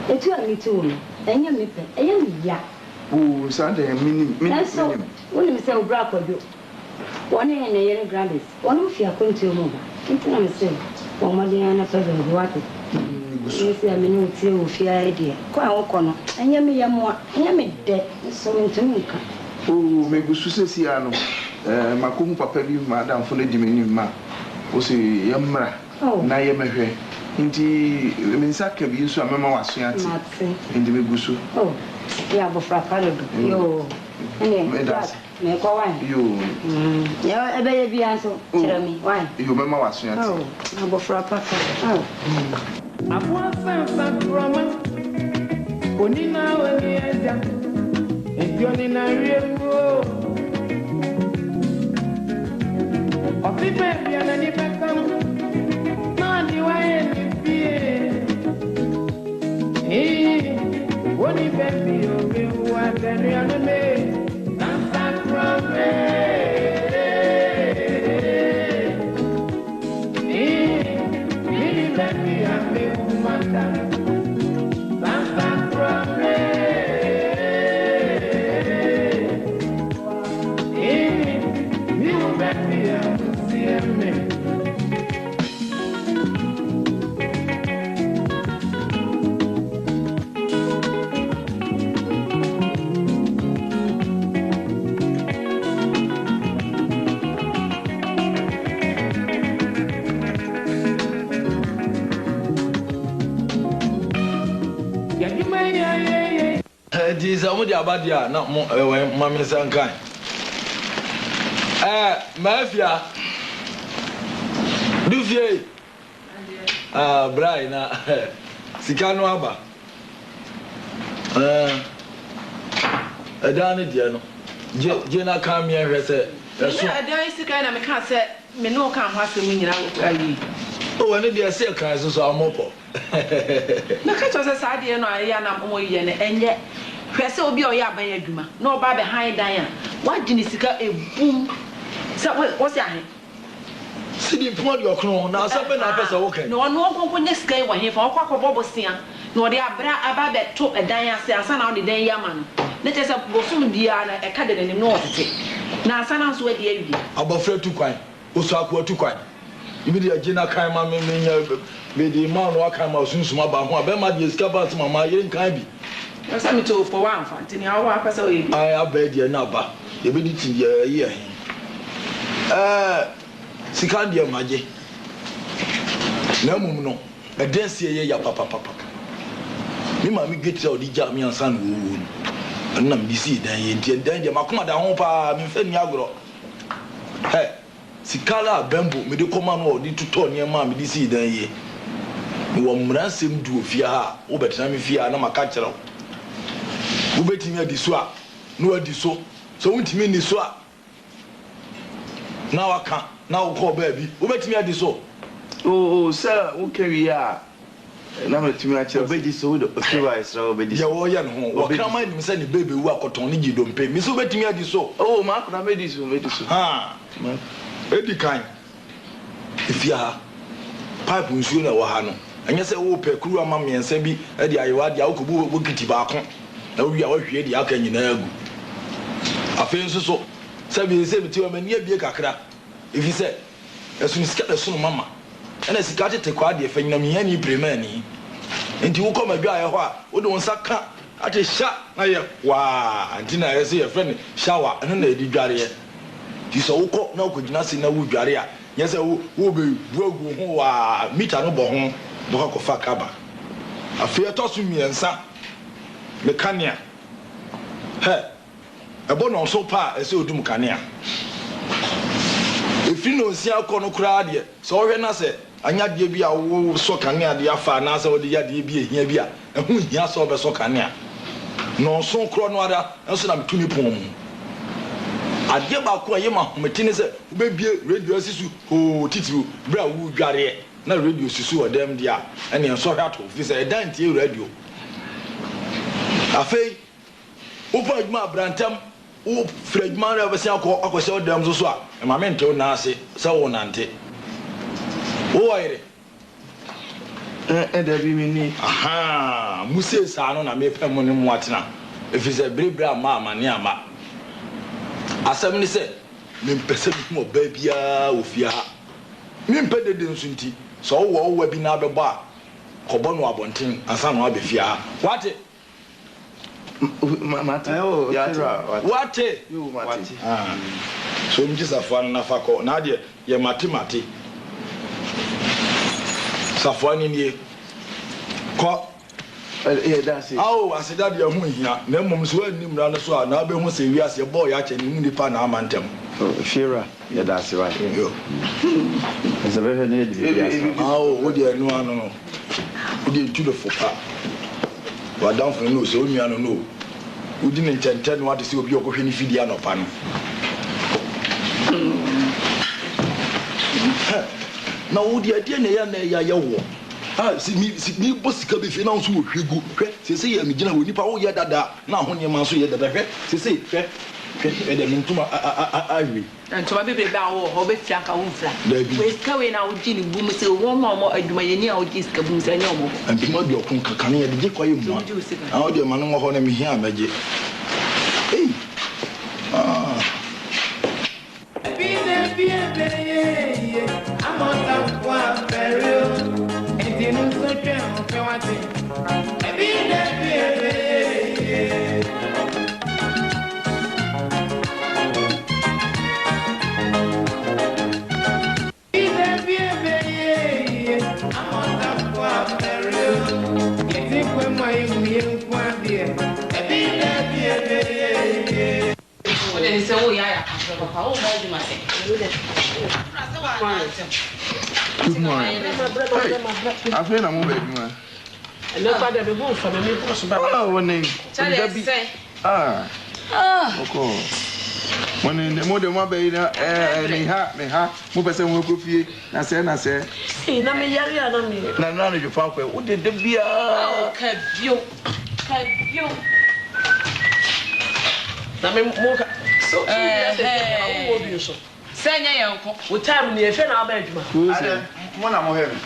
It's what me too. And you meet a young ya. Oh, Sunday, minute. So, when you say Obra for you, one in a year grandis, one of you are going to move. It's not a sin. One more than a person who wanted. You see, I mean, it's your fear idea. Quite all corner. And you may more, and you may dead, so into me. Oh, maybe Susiano, Macum Papa, Madame for the Dimini Ma, was a Yamra, Nayame. Indeed, Minsaka be so a mamma was in the Mebusu. Oh, yeah, but for a fellow, you, may go on. You, yeah, a baby answer. Tell me why you mamma was in. Oh, but for a papa. Oh, I want some drama. Onina, and Johnny, I real. Of the baby and any become. What if you want to me? Dance from me. Let me have a woman dance from me. You let me have to see me. This is a badia, not more Mamma Sankai. Mafia Dufie Brian Sicano Abba Adani Diano Jenna come here and said, there is the kind of can't say, me no can have to mean oh, and they are sick, so I'm up. No catch us as I didn't know I am more yen and yet. Press will be your yabba, no bar behind Diane. What did you a boom? So what's that? Sitting for your crown now, something like a walking. No one won't next day when he for a quack of bubble singer, nor the abra about that took a Diane says, son on the day yaman. Let us up soon be a cadet in the north. Now, son else where the AV. I'm afraid to quite. Osaka to quite. Immediately, Gina Kaima may the man walk out soon, small about who Bema discovered my young kind. Send me to for one fancy. I beg your number. You be it in your ear. Sicandia Maji. No, no, a dance here, ya papa. You might get your Jamian son wound. And not be seen, and then your Macuma da Hompa, Minfeniagro. Hey, Sicala, Bamboo, me do command or did to turn your mammy this day. You will ransom to fear, over time if you are not a catcher. Who bet me at the swap? No, at the so. So, what you mean the swap? Now I can't. Now call baby. Who bet me at the so? Oh, sir, okay, we are. Now to me, I tell baby so the otherwise, baby. Oh, yeah, what can I send the baby work or Tony? You don't pay me. So, bet me at the so. Oh, Mark, I made this, ha, Eddie kind. If you are pipe, we soon know Wahano. And yes, I will pay crew mammy and Sebi, Eddie, I want the alcohol will get tobacco. Now we are here, the Akan in Agu. I feel so. Sabi said to him, and ye be a cacra. If he said, as soon as the son, mamma, and as he got it to quite the thing, any premani. And you come a guy, what don't suck at a shot. I wah, and dinner I see a friend shower and then they did Garia. You saw no could not see no Garia. Yes, I will be rogue who are meet an over home, Boko Fakaba. I fear tossing me and son. Mecania. Hey, a bon on so pa as you do Mecania. If you know, see our corner crowd, so when I say, I not give you a so cania, the Afa, Nasa, or the Yadi, here, and who he has over so cania. No so cronwada, and so I'm 20 pounds. I give out Quayama, Martinez, baby, radio sisu, who titu, brow, Gary, no radio sisu, or them dear, and you saw that of this a dainty radio. Afei, open my brantam, oh, Fred man of a circle, I was so damn so swap, and my mentor Nasi, so on ante. Oh, I and there be me. Aha, muse saa no na me pɛ mo ne mo atena efise brebra ama ne ama asɛm ni sɛ me mpɛsɛ bi mo ba bia ofia ha me mpɛ de nso nti so wo bi na bɛbɔ a kɔbɔ no abɔnten ansa no abɛfia ha wate mate wate so mji safwa na fako na de ye mate safwa ni nie ko that's it awo aseda de hu hia na mmom so anim ra no so a na be hu se wi ase boy ya che ni nipa na amantem Fira that's right yo it's a very need awo wo de anu anu no wo de tu de fopa wa down for no so onua no udi ne nkyɛnkyɛn no ade sɛ obi ɔkɔhwɛ ne fidi anɔpa no na wodi adeɛ ne ya yɛwɔ si mi bɔ sika bi fi na nso wɔ hwɛ gu hwɛ sese yɛ me gina wɔ nipa wo yɛ dada na ho ne ma nso yɛ dada hwɛ sese hwɛ ɛdɛ me ntoma awi ntoma bebe ba wo ho be fia ka wo mfra Dabi. we sika we na wo gi ni bum se wo ma mo adwuma yɛ ni a wo gi sika bum se ne o mo ntoma de ɔkon kakane yɛ de gye kɔyɛ mu a wo de ma no hɔ na me hia magye ei se wo ya ya papa wo ba di ma se good morning I feel I'm over you and no father be born from me for so bad oh when say okay when in the modern one be na me ha mo pese mo ko fie na se na me yare na me na no fa kwa wo de bia ka bio na me mo so wo bi so senya yanko wo time ni efe na aba adwuma ade mo na mo heaven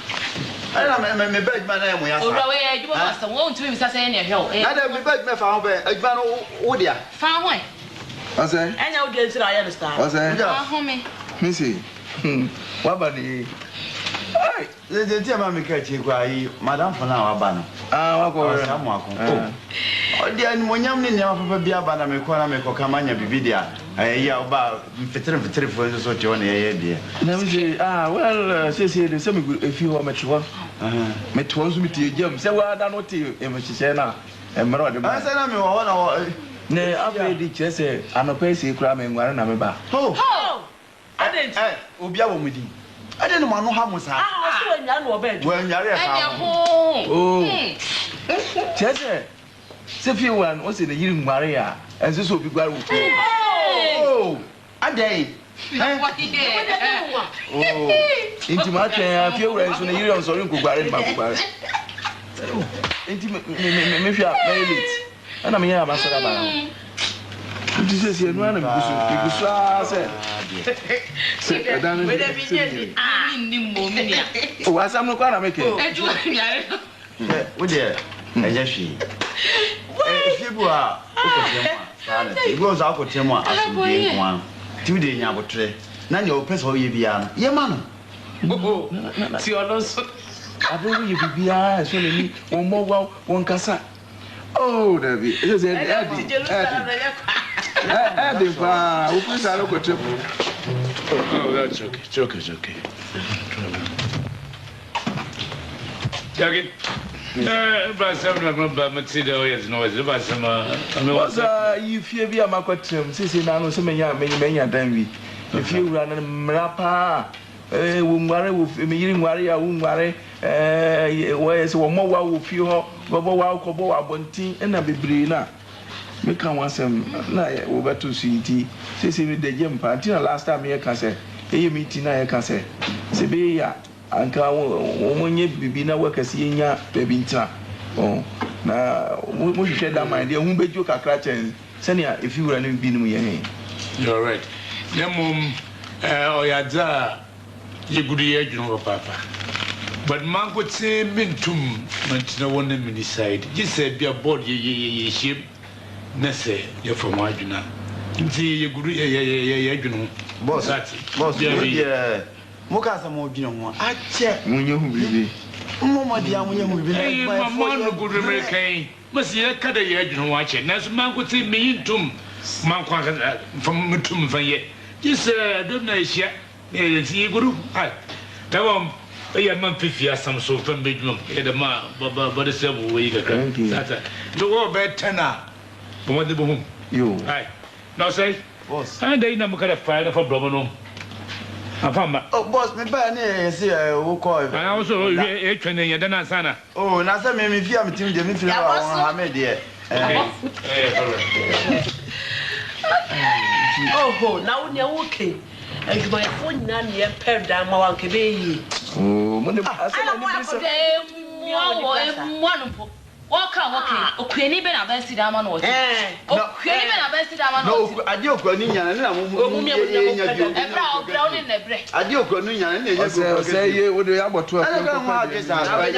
ana me bed man na mo ya sa Obra we adwuma masa wo ntumi bisa senya ne hwe o ada me bed me fa ho be adwuma no wo dia fa ho e ose enya wo de ntira ya no star ose ho me me see waba ni ai le je ma me ka chi kwa yi madam fa na wa ba no wako sa mo akon o dia ni mo nyam ni ne papa bia ba na me ko kama nya bibi dia ya oba mfetere fo so che wona ye dia na me say well say the same if you want to me to so me tie jam say wa da no tie e me hye na e mero de ba say na me wo na ne afa di che say anopa say kura me ngware na me ba adent obi a wo mudi ade no manu ha mo sa so nya no oba adwuma wo nyare e enya fa ho che say se fi wan o se ne yiri ngware ya enso so obi gware wo ade inti ma twen afie wura enso ne yiri on so rin ko gware ma ko gware inti me fi a very late ana me ya ba so da ba inti se no ana me gusu se dan we de bi nye ni mo mi ni o asam no kwa na meke eju nyare wo de eje hwi fibu a okotem a ibo za okotem a asumdie nwa ti de nya botre na nya opesa o ye bia no ye ma no si ono so aburu ye bibia so le ni won mo wa won kasa oh David it is Eddie pa o pesa lo kotem oh that's okay it's okay Jackie but some of Matilda is noise about some was you fear be a makotem sisi na no se menya dan wi if you run mrapa wo ngware wo me yiri ngware ya wo ngware wo se wo mo wa wo fi ho bobo wa ko bo abontin na bebre na me kan wasem na wo beto suiti sisi me de gem pa until last time ye kan se e meeting na ye kan se se be ya anka wo monye bibi na wakasi nya baby ntra na mo hwehwe da man de hu bejo kakra chen senia if you run bi nim ye you're right nemum oyadza ye gudu ye adwunu papa But man could say mintum, Mantina one mini side. You said be a board ye ship. Nesse, you're from Wajuna. You good, you know. Boss, yeah. Mokasa mo bi no ho. Ache. Munye hu bibi. Mama dia munye hu bibi. Hey, mama no good American. Must ye kada ye adwunu ho ache. Naso man could say me intum. Man kwa from mutum van ye. Just don't know share. See guru. Hi. Tawam. I am Fifia some so from bedroom. The ma, but the several way. That's it. To go bed tenor. What the boom? You. Hi. Now say, boss. And they never got a fire for Bromano. Oh, boss, me buy ne see who call. I also training and then Sana. Oh, na say me fia me team dey me feel I want there. Oh, now we are okay. And my phone nan ye per down my one kebe. Oh, money. Okay. Okweni be na best da ma no. Okweni be na best da ma no. No, ade okwani nya na mu ye nya bi. Ebra oni na bre. Ade okwani nya na ye go. Say ye wo dey aboto afọ. Ana ma ade sa. Chale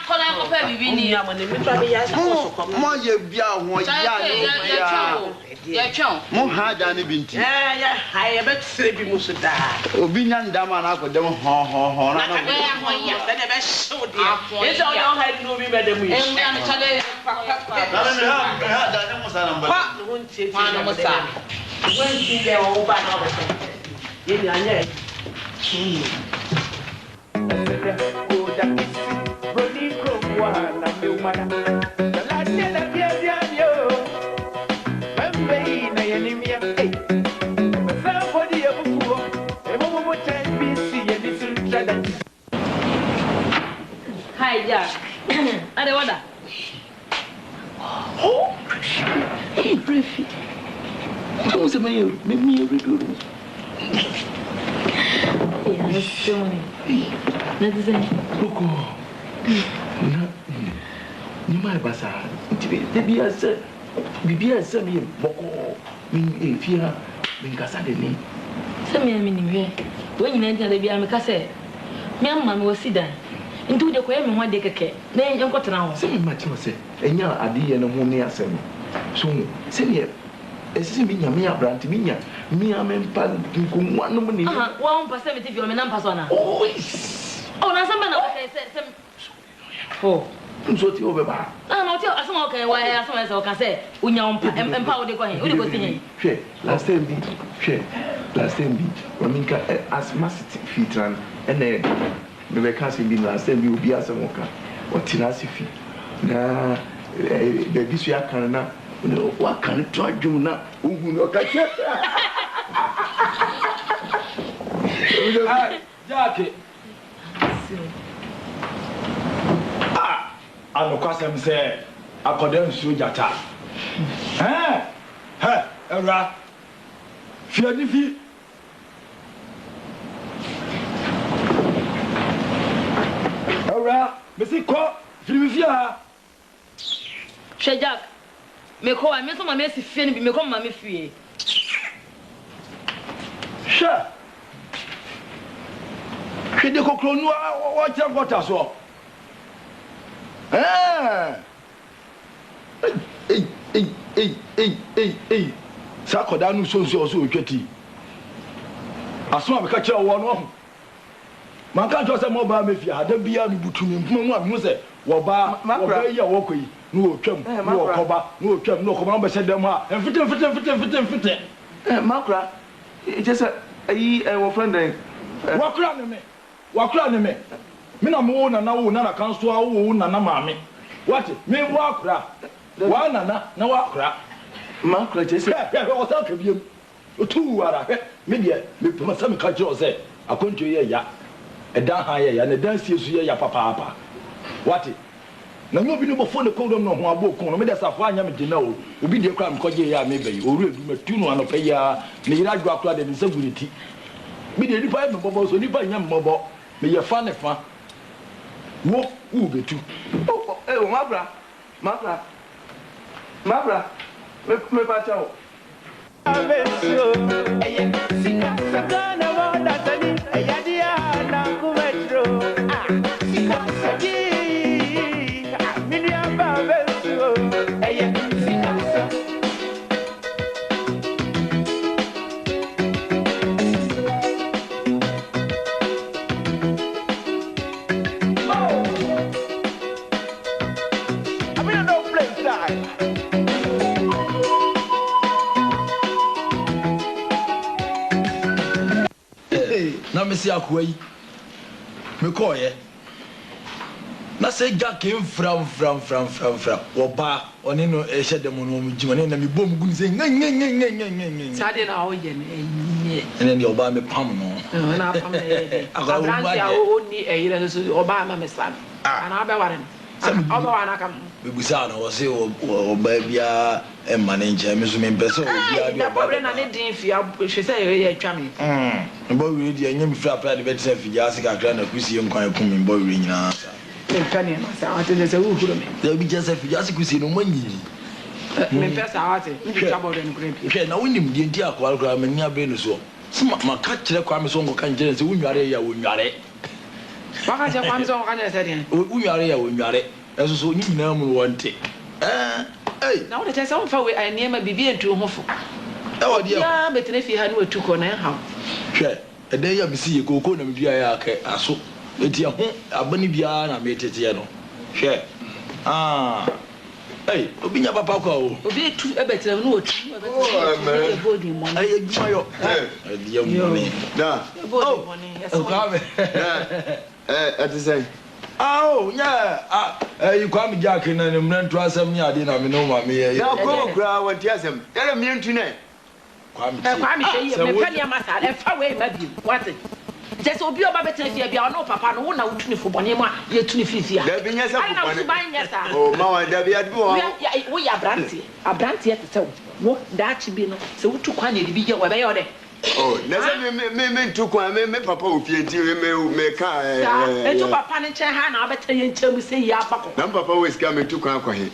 kola ko pe bibi ni. Mo ye bia ho ya no. Ya chon. Mo ha da ne binti. Ya ha ye be tsire bi musu da. Obi nya ndama na akodem ho na. Na ya be be show dia. Is all your head no be be dem. Chale ha da ne musa na mba. Pa no musa. When see the over now. Ye ni anya. Hi, Jack. Ade wada. Oh. Hey, briefy. Como se me redo. Yeah, so many. Let's say. Look. Na. Ni mai basa. Bibia se me boko. Min efia min kasa de ni. Se me ni hwe. Wo nyina ntia de bia me ka se. Me amma me wasidan. Ndu de ko yemi ho de keke. Na en kotena ho. Se me machi se. Enya ade ye no ho ne asem. So se ne esi mi nya me abrant mi nya mi amempa nkunwa no mu ni. Aha, wa on pase me TV o me na mpaso na. Oh. Oh, na samba na o kai se. Oh. Nso ti obeba. Ah, no ti asoma o kai wa asoma se o ka se unya empa o de ko hen. O de ko tin. Hwe, last time bi. Wa minka asthmatic fitran ene me be ka se bi last time bi obi asem oka. O tina se fi. Na be bi su Akan na wa kan to adwum na ohu no ka che. Jackie. Anokwasem say akodan su jata. Era. Fiani fi. Era, me si ko, fi ha. Shejak. Me ko wa me so ma me si fie ni bi me ko ma me fie. Sha. Kede kokro nu wa cha kwata so. Ei. Sakoda nu so otwati. Aso abeka kire wo no ho. Man kan to se mo ba me fia hada bia mi butumi mpuma mu abi mu se wo ba yi wo koyi nu otwam nu okoba nu otwam nu okoba no be se dem ha fite. Makra. It just ayi wo friend den. Wakura ne me. Me na mo na wo na kan so wo na maame. What? Me wakura. Wa na wakura. Makra just o sa ka biem. O tu wara. Me de me pema sa me ka je o se akonto ye ya. Edan ha ye ya na dan sie su ye ya papa. What? Na nyo bi no bofo ne kodom no ho abo kon no me de safo anya me gina o. Obi de kwa me koje ya me bayi. Oru edu me tu no anopa ya. Ne yira adwa akura de nsa guriti. Me de nipa me bobo so nipa nya me bobo. Me ye fa ne fa. Wo betu. Oh, Mabra. Me pa chao. Sika sakana wa datani ayadia na kumetro. Na me see akwa yi me call ye na say ga came from oba oni no e hye dem no mu jima na me bom gun say ngen sade na o ye ne ene ni oba me pam no na pam e abranti a o ni e yire so oba ma me slam ana ba waren oba wana kam me busa na wo say oba bia e manager me so me pese obi na problem na ne din fi hwe say ye atwa me mbo we di enye me fra pra de better fi jase ka kra na kusi nkwan ku me mbo we nyina sa e kane na sa ate se wo huro me da bi jase fi jase kusi no manyi me pesa ate ndi chabo de no krepi hwe na wonim di enti akwa kra me nya be no so sima maka kire kwa me so ngo kan jere se wunware ya wunware baka je kwa me so ngo kan jere se den wunware ya wunware eso so nyi nyina mu wonte na wo de tese wo fa we aniema bibi entu ho fo e wo de ya betene fi ha no etuko na ha hwe ede ya bisi ye koko na medua ya aka aso eti ho abani bia na metete ye no hwe obinya papa kwa o obi tu ebetene no otu ebetene body money aye guma yo dia money da body money yes ati say nya you kwa me jack na ne mrantu asem ni ade na me no ma me ye na ko kura wanti asem era mi ntu ne kwa me say me pani amasa e fa we ma bi what just obi oba betena fia bia no papa no wo na wutuni fo bone ma ye tuni fifia da bi nya se fo bone o ma wa da bi adu wo ya abranti e tete wo da chi bi no se wutu kwa na bi je wo be yo de na se me ntu kwa me papa ofie nti me ka tu papa ne chen ha na obeta ye nchemu se ya pako na papa we ska me ntu kwa kwa he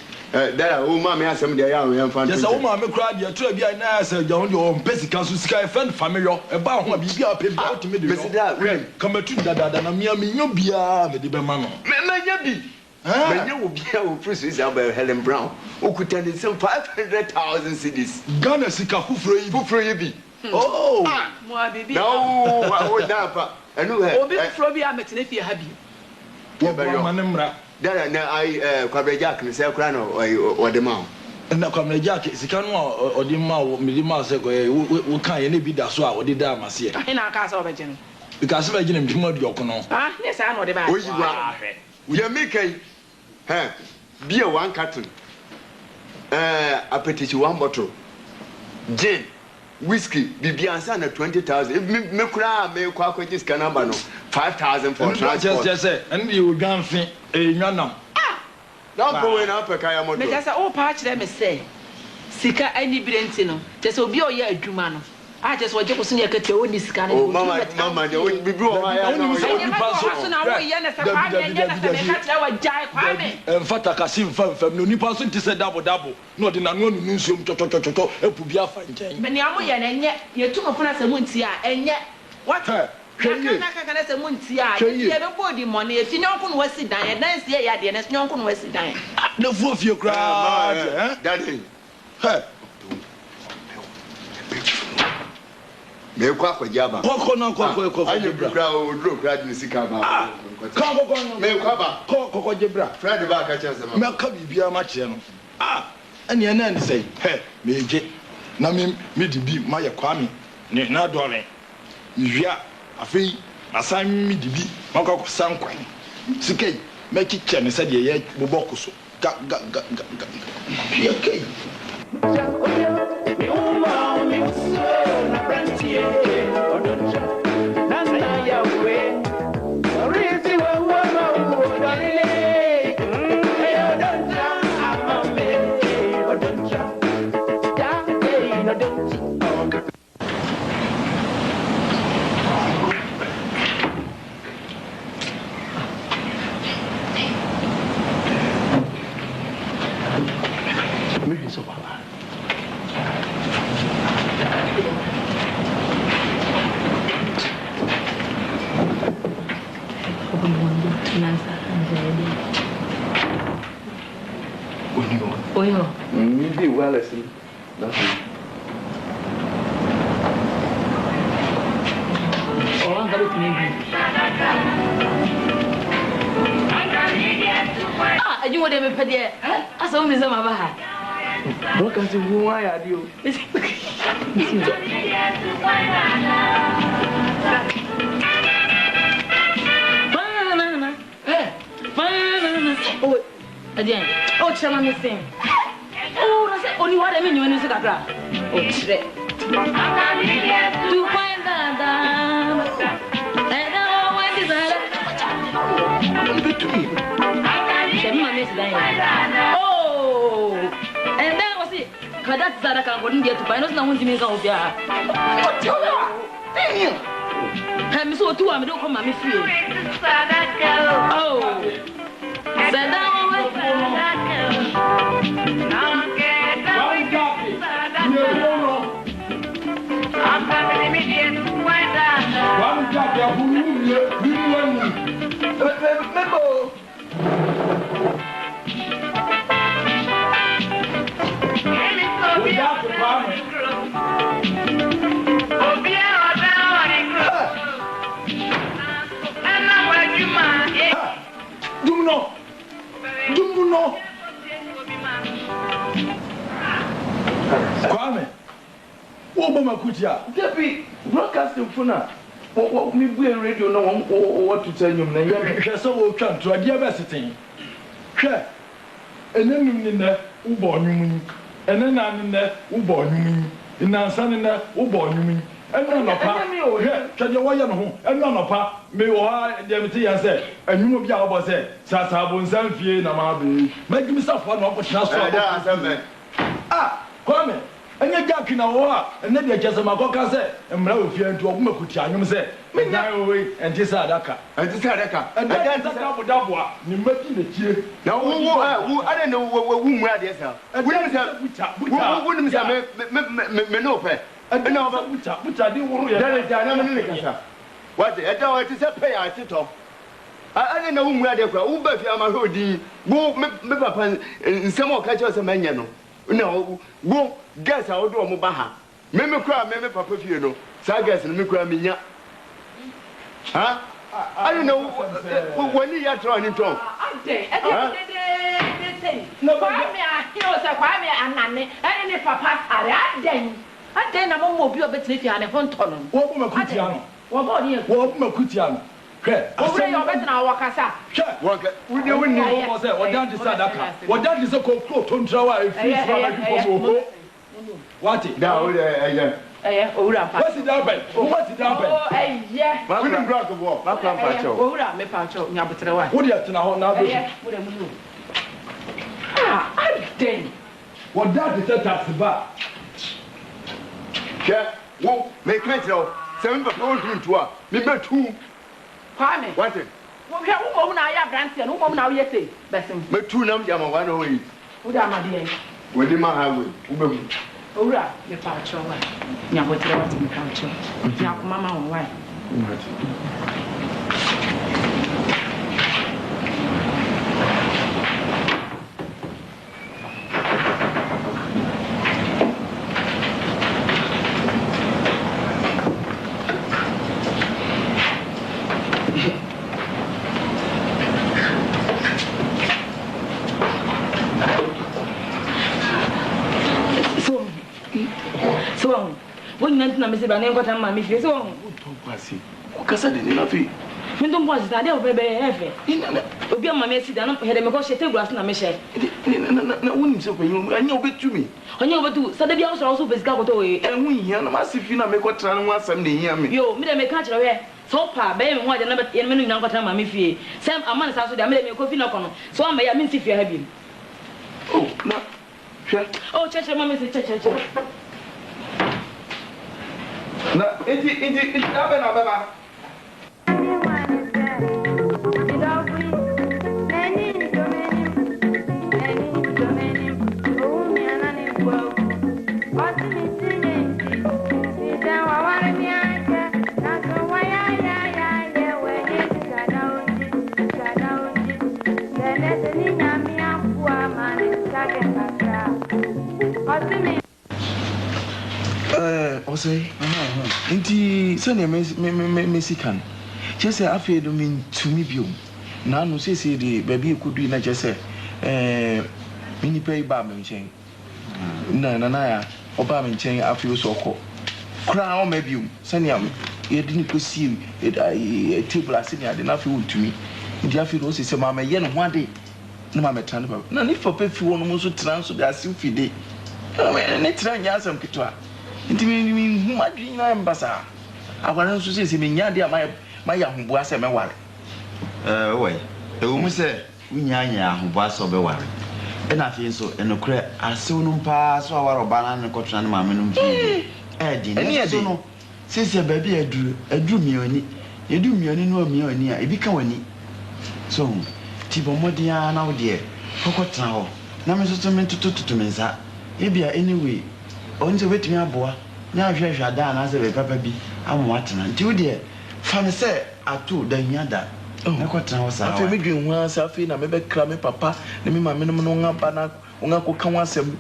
dara o ma me asem de ya o fan yes o ma me kra de tura bia na asa ja ho de o mpesi kan so sika friend family e ba ho bi bia pe bia to me de yo kama tu dada na me nyo bia me de be ma no me nya bi me nya wo bia wo prison is about Helen Brown o kutande some 500,000 cedis Ghana sika fufuro yi bi mo abibi no wo da pa enu he obi fro bi ametene fie ha bi wo ba manemra dara na ai Kwabra Jack ne se kra no o de ma na Kwabra Jack sika no o de ma wo me de ma se ko wo kan ye ne bi da so a wo de da amase e na aka sa obeje no because ba gine mtimo de okono ne sa na o de ba o yi wa ye me kai beer 1 carton appetition 1 bottle gin whiskey bibiansa na 20,000 me kura me kwa kwaji scan number no 5,000 for transport just say and you gan fin nwanam na ko we na peka ya moto me just say o pa kire me say sika ani birenti no just obi o ya adwuma no just waje ko sun ya kete o ni sika no mama de bibi o ma ya no so na wo ye na se kwa me ye na se me ka tira wa jai kwa me mfata kasim fam no nipa so nti se double no de nanu anu nsuom chochochocho epu bia fa nchen me ni amo ye na enye ye tu mfuna se mu nti a enye what kaka se mu nti a ye be body money e fi nyonko no wasi dan e dan se ye ade na nyonko no wasi dan na fu fie kra daddy me kwa jaba koko na koko ayo bra o dro kra de sika ba koko me kwa ba koko jebra Fred ba ka chance ma me ka bibia ma che no ene na ni sei me je na me di bi ma ye kwa mi ne na dole mi wia afei asan mi di bi ma kwa san kwan sikai me kiche ne se de ye boboko so ga ye kai Oyo. Maybe wireless. That's it. Oh, I'm going to you want to be there? I saw Miss Amaha. Look at you, why are you? Oh, again. Oh, Chama missing. Oh, that's only what I mean when you say that. Oh, shit. To find that. And I always desire. Oh, and that was it. Because that's that I couldn't get to buy. No, one to me. Oh, I'm so too. I'm don't come. I'm free. Oh, send down. Kwame, Obama Kutia, Debbie, broadcasting for now. What me be radio no what to tell you na so we can to a diversity. Share. And then in the Ubonum, and then I'm in the Ubonum, in Nansanina, Ubonum, and none of her. Can you wire home? And none of her may why Demity and say, and you will be able to say, Sasabon Sanfie, Namabi. Make himself one opportunity. Ah, Kwame. And you got in a war, and then you just a macoca said, and Melo fear to Obma Kutia, said, me die away and Tisadaka, and Tisadaka, and then Dabwa, you making the cheer. Now, I don't know whom where they are. And we wouldn't say Menope, and now, which I didn't worry. What the other is a pay I sit off. I don't know where they are. Uber, my hoodie, go in some more catchers a man. No, go guess I will do a mubaha. Meme cry, meme papa, you know. Sagas and me cry me. Huh? I don't know when you are trying to talk. No, why me? I why me and Nanny, and if Papa are then. And then I'm more be a bit if you had a phone tunnel. What my Kutiano? What my Kutiano? Over your better now, Wakasa. We don't know what that is. What that is a cold control. What it down? What's it down? What's it down? Oh, yeah. We didn't grab the wall. My grandpa. Obra, me pacho, Nabatra. What do you have to know now? Ah, I think. What that is a taxi bar. Yeah, won't make it so. 7 people to us. Maybe 2. Kwame. What? Who now ya branch and who now yet say? Bessim. But 2 numbers are one away. Who are my dear? With the highway. Obra, me pacho. Nabatra, what in culture. Now, Mamma, why? Na me se ba ne nkota ma me fie so ho to kwasi o kasa de na fi me don boss da de o bebe efe obi ma me si da no hede me ko shete glass na me she na woni se kwanyu anya obetumi anya obetu sa da bia wo so physical koto we enhu hia na ma se fi na me ko tra no asam na hia me yo me de me ka kire we so pa be me ho ade na be me no nyina nkota ma me fie sem amane sa so de me de me ko fi na kono so ama ya me si fie ha bi oh na hwe oh che ma me se che na enti abe na baba Ose. Inti sene Mexican. Just say after do mean to me biom. Na no say the baby kudu na just say mini pay ba me nchen. Na ya oba me nchen after so ko. Kra o mebium. Sene am ye didn't go see a table as senior na fi to me. Inti after do say mama ye no ho ade. Na mama tran ba. Na ni for pay fi won mo so tran so da sim fi de. Ne tran nya asam kitwa. Inti mi humadwi na mbasa. Agwara nso se me nya de ma ya hubu ase me ware. We. Ewu se unya hubu ase obe ware. E na fi nso enokre asew no mpa so aware oba na kotuna na maame no mfi. Di ne so no. Sisi ba bi aduru mioni. Edu mioni no mioni a ebi ka wani. So ti bomodia na wo de kokotena ho. Na me so me tututu me nsa. Ebia anyway onje wetumi aboa na ahwehwe ada na se be papa bi amu atena nti wo de fa me se atu da hiada na kwatena wo sa afi me dwen ho asa afi na me be kra me papa na me mame no nga ba na nga ko kan wasem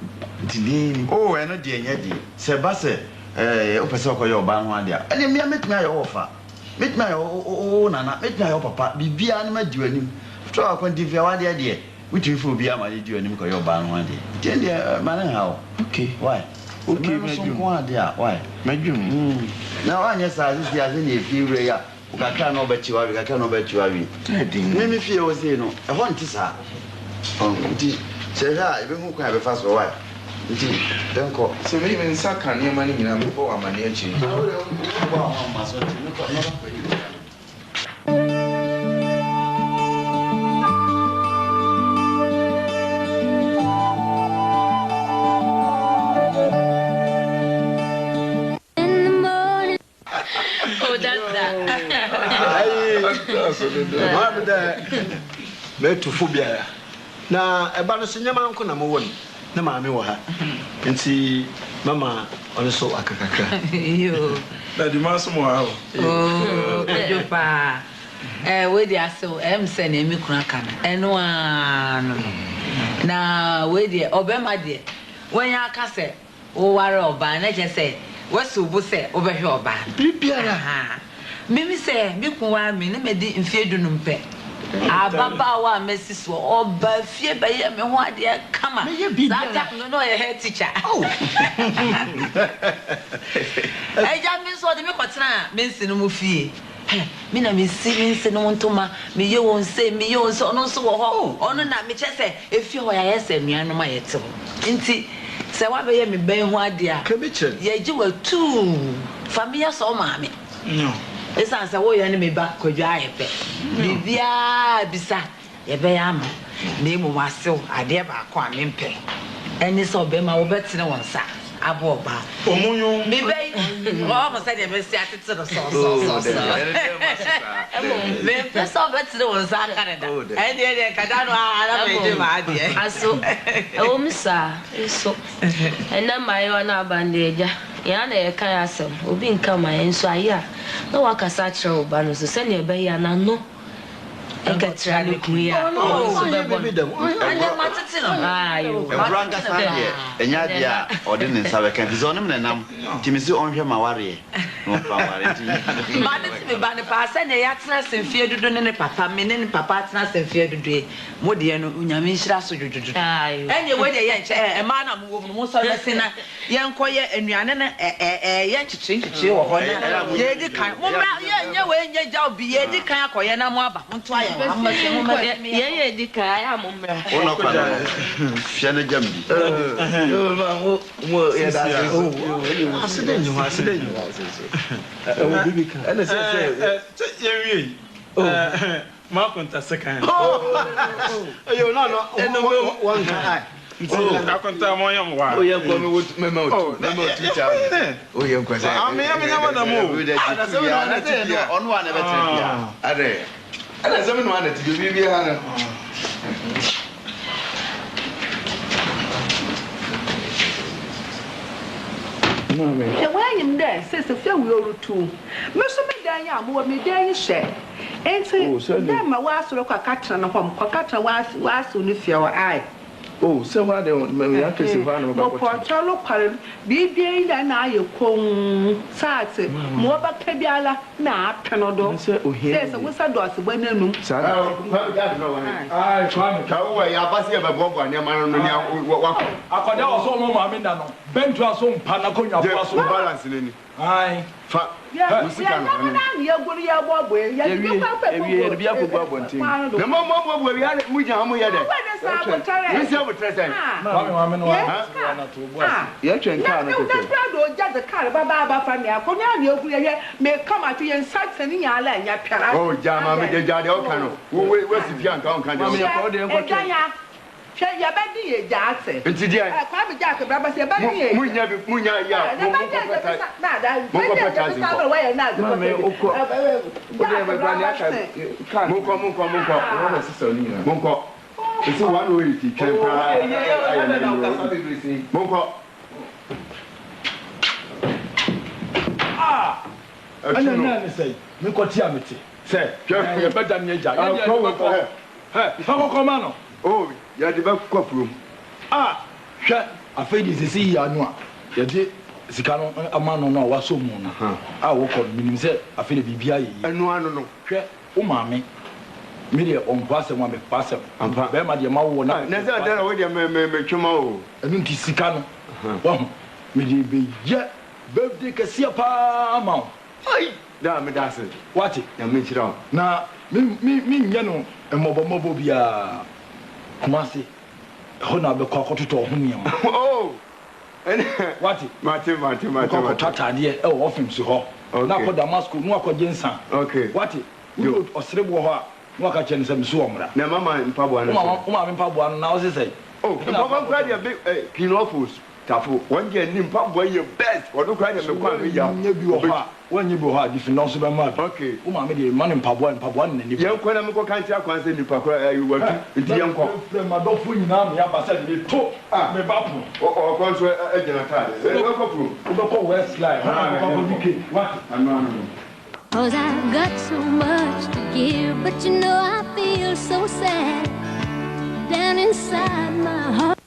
dilini eno de enya di se ba se o pese ko yo ba ho ade a ene me metumi ayo ofa metumi ayo nana metumi ayo papa bibia na ma diwanim to akon di via wade ade witumi fo bia ma di diwanim ko yo ba ho ade de man how okay why okay me drum why me drum na wanye sa sisi ase na efi wure ya ukaka na obachiwa ukaka na obachiwa wi me fie wo se no e ho nti sa nti se ha ebe hu kwa be fa so why nti denko se me nsa kan ne mani nyina me bo amane achi ba ma so nti no no me to phobia na eba no senyama nko na mo won na maame wo ha nti mama ono so akakaka yo na di maso mo ha ajopa we dey aso se na emi kuna kana eno ano na we dey obema dey wanya aka se wo ware oba na je se wasu bu se obehwe oba bibiara mimi se bi kunwa mi na medi mfiedu no mpe ababa wa mesiso oba fie ba ye me ho ade kama that no ye head teacher eja mi so de mi kwotena mi nsi no mu fie mi na mi nsi no ntoma mi ye won se ono so wo ho ono na mi che se efie ho ya ye se nuanu ma ye te nti se wa be ye mi ben ho ade a ye ji wa tu familia so maame no esa nsa wo ye ne me ba kwadwa ayepe bibia bisa ye be ya ma na emu wasew ade ba ko amempe eni so be ma wo betene wonsa abo ba omunyo mi be o mo say de be si atete no so me pe so betene wonsa Canada eni kada no ara me de ma ade aso o misa eso ena mayo na bandeja ya na ye kan asem obi nka ma yen so aya na wakasa kire oba no so se ne be ya na no ekatra ne kuya so be bon anya matete no ayo Branga Sandia, enya dia ordin sabe kan fi zonim na nam timisi onhwe maware no paware ti ma ne ti me ba ne pa se ne ya tena semfie dudu ne papa me ne papa tena semfie dudu mo de no unyame nhira so dudu ayo enye we de ye nche e ma na mo wo mo so na se na ye nkoye anuane na ye nchichi wo ho na ye di kan mo bra ye nye we nye ja obi ye di kan akoye na mo aba mo to aye amma se mo ma ye di kan ya mo mra ono kwa fiane jambi yo ma mo ye da asidenyo o bibi kan ana se ye wi ma konta sekan ayo no one guy akonta mo yam wa o ye ko me mo teacher o ye ko say ami na na mo ono wa na betre ade ana se me no ana ti bibi ha na she wanyim there say se fe we orutu me so me dan ya mo me dan hye enti dem ma wa so kwa katra na hom kwa katra wa so ni fie wa ai Oh, so why don't me have to say one about Chalo Paran, BB and I come Sats, more about Kabiala, na Canado, says a wizard does when you know. I can't tell where I pass here by Bob and your man. I could also know my men. Ben to us own Panaconia balance in it. Aye, Yeah, you're going to Bob, where you're be up Bob one thing. The moment we had Mujamu, yeah, train car. Just the car, Baba family. I come down here, may come at you and start sending your line. Oh, Jama, the Jadiocano. Where's the young country? Shall you bet me, Jackson? It's a dear. I can't be Jack, but say, but Munya, it's one way to camp. Ah, I don't know. Say, you got Tiamity. Say, you're better than your jack. How come? Oh, you're the back room. Ah, shut. I feel this is ya no. You did Sicano a man no was so moon. I walk on me say I feel BBI and no. Oh, mammy. Media on pass and one make pass him. And Bama the Mau not never done away your tomorrow. I mean, Sicano. Well, me be yet birthday Cassia Palm. Ay, damn it, that's it. What it? You mean it all. Now, me, Yano, and mobile bia. Kumasi, Hona be Cocoto to Hunium. Oh, and what it? Martin, Tata, dear, oh, off him so. Now for Damascus, no Jensen. Okay, what it? You or Srebo, no catching some swammer. Now, Mamma in Pabuan, Mamma in Pabuan, now they say. Oh, Mamma cried a big Pinofus. Tafu, one year in Pabua, your best, or look right at the one when you go hard, if you know so much. Okay, Uma made a man in Pabua and Pabuan, and you can't can't in Papa, you work with the young couple. My dog, you know, me up, said you talk, me bapu, or contra a general West Line. What? Cause I've got so much to give, but you know, I feel so sad down inside my heart.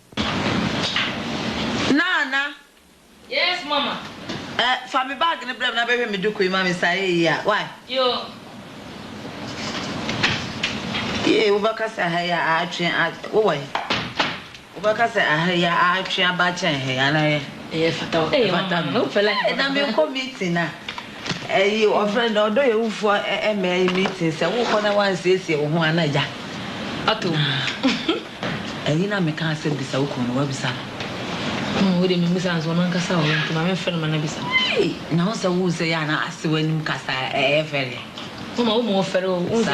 Nana. Yes, Mama. Family bag in the bread, baby, me do queen, mammy say, yeah. Why? Yo. Yeah, Ubaka say, hey, I train at why? Ubaka say, hey, I train about chain, hey, and I, if I no fella, and I'm your committee now. You or friend, or do you for a meeting? So, who can I want to say, who I ja? Atu. And you know, me can't say this, I will come on the website. We didn't miss us one cassa to my friend Manabisa. Now, so who say, Anna, I see when you cassa every. More fellow, wait,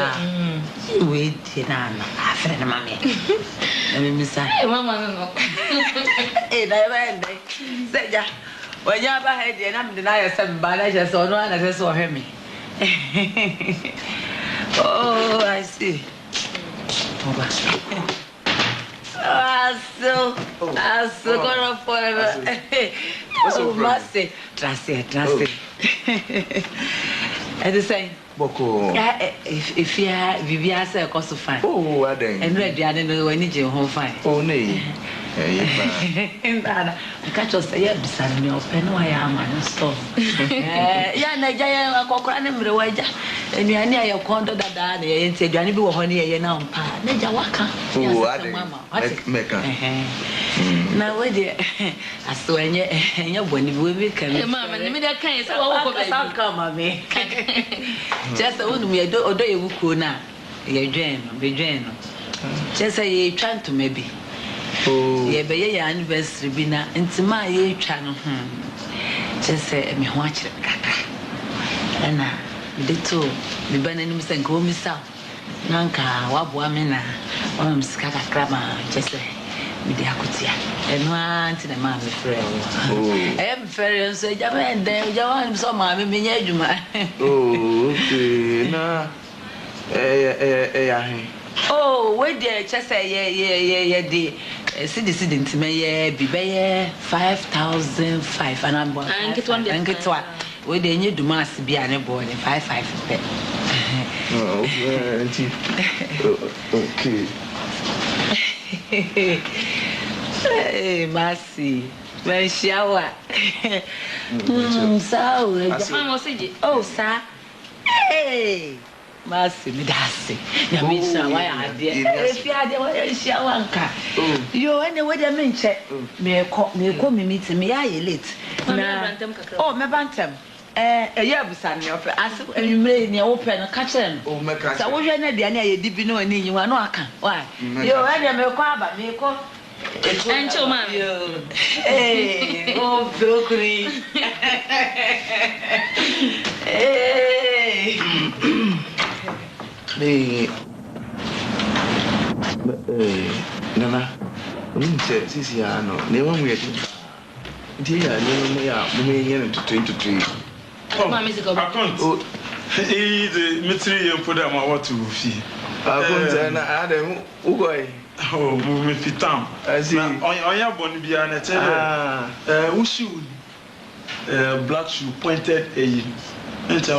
Nana, a friend of mammy. I mean, Miss Mamma. Eh, I said, ya, when you have a head, and I'm denying some bad, I just saw no one as I saw him. Oh, I see. So gonna forever. Oh, mercy. Trust it. At the same. Boko. If you are Vivia, say, cost of fine. Oh, I didn't. And ready, I didn't know when you home fine. Oh, nay. Catch us a year beside me, open why I am and so. Yeah, Nigeria, a cockran, and you are near your condo that and said, you are never honey, now. Naja Waka. Oh, I didn't make her. Now, where dear, I saw and your when we can, Mamma, and the middle case, I'll come on me. Just own me a do or do you could now. Your dream, be dream. Just say, trying to maybe. Oh, yeah, but your anniversary be now into my channel. Just say, me watch it. And now, the two, the bananas and go miss out. Nanka, Wabwamina, Skaka Crabma, just say, with the Akutia, and one to the man with Frey. I am very so Japan, then you want some mammy, Minajuma. Oh, okay, now. Oh, wait there, just say, yeah, dear. Citizen to me, be 5,005, and I'm going to get one. Where they need to mass be an boy and 5,500. Okay. Hey, Mercy. When shower. Oh, sir. Hey. Mercy, me dasi. Ya me shower ade. If you ade wa shower nka. Yo, anyway, the menche. Me ko me meet me aye late. Na. Oh, me bantem. Yeah, busan me ofe. As enwumre ni open no catch them. Oh, me catch. So wo hwe na de na ye di bi no ani yi wa no aka. Why? Yo, ade me ko aba me ko. Ancho man. Hey, oh, broccoli. Hey. Nana, sisi ya no. Ne wa mu yeti. Ndi ya ne mu ya mu yen to 23. Account. Oh, the material for them what to fee. Account na Adam ugoy. Oh, me fitam. Asi. On ya boni bia na tell. Who shoe? Black shoe pointed a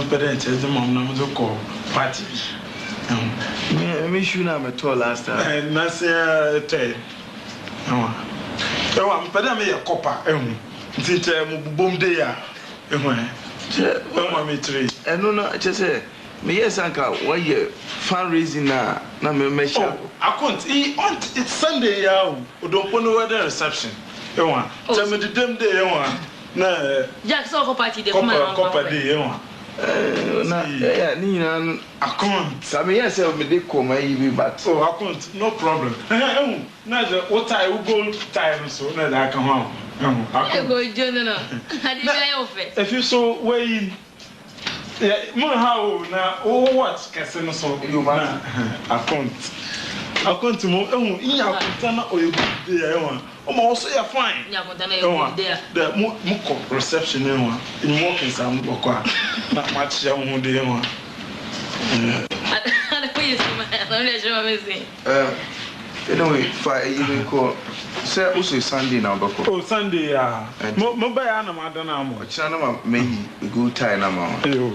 parent as the mom na mo call party. Me shoe na me told last time. Na say tell. I'm peda me ya copper nti mo bom de ya me three eno na che me yes anka why fundraising na me sha account it's Sunday ya odonpo no wedding reception tell me the dem day na Jack so party de come on copper day na ya ni na account so me yes me dey come yi but account no problem na the what I will go time so na that come on go join no ade be ofe if you so way mo how na what kese no so you na account mo in account na o you dey o ma also ya fine ya account na you dey the mo reception in work in some okwa na match ya mo dey ana ko yesu ma na le joma mezi anyway for even call say also Sunday now bako oh Sunday ya mo ba ya na ma dana mo chana na me go tie na ma yo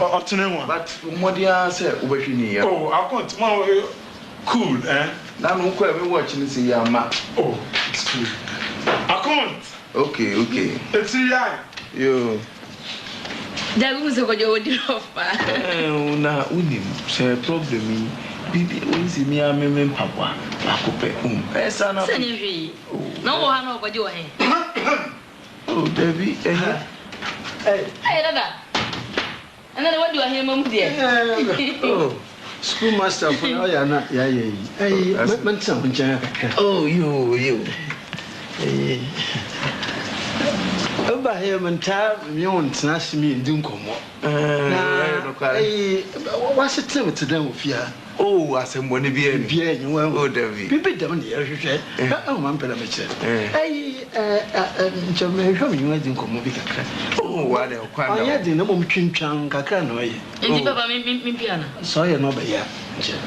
otune mo but modia say obehwe ni ya oh account mo cool na no ko me watch ni say ya ma oh it's cool account okay it's ya yo da we so ko jo di ofa na unim say problem bibi onzi mi ameme papa akope esa na sani hwi na wo ha na ko jo he oh Debbie dada ana what do I hear mom there oh school master for ya na ya yi man san hunja oh you Oba here man ta mi on tena simi ndin komo what's it to them ofia oh asembo ne bia ni oh David bibi dem ne yehwehwe man pela me kire nchome hwe mi ndin komo bi kakra oh wale kwa na anya din na mom twintwan kakra na oye ndi papa mi piano so ye no ba ya ye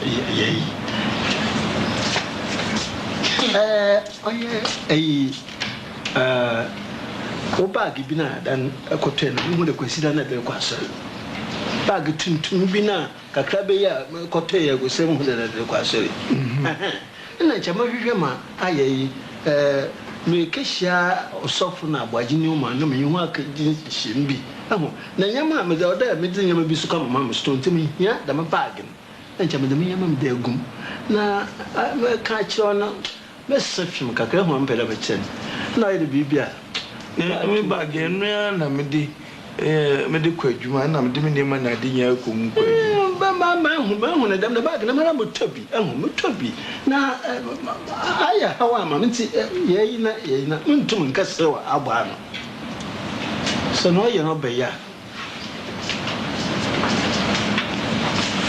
oye o bag bi na dan akotwe no hu de kwasida na be kwasa bag tuntum bi na kakra be ya kotwe ya go sem hu de na be kwasa na chama hwehwe ma ayi me keshia osofu na agbaji ni o ma no me hu akaji shimbi aho na nyama me da oda me din nyama bi su kama ma stone timi ya da ma bag na chama de me nyama me da gum na ka chiro na me sefim kakra hu am pela be chen na ide bibia me bag enu na me de kwa adwuma na me de me nema na de nya ko mu kwa ma hu na dam na bag na mara mo tobi mo tobi na aya hawa ma mti yeyi na ntum nkasewa agba no so no ye no be ya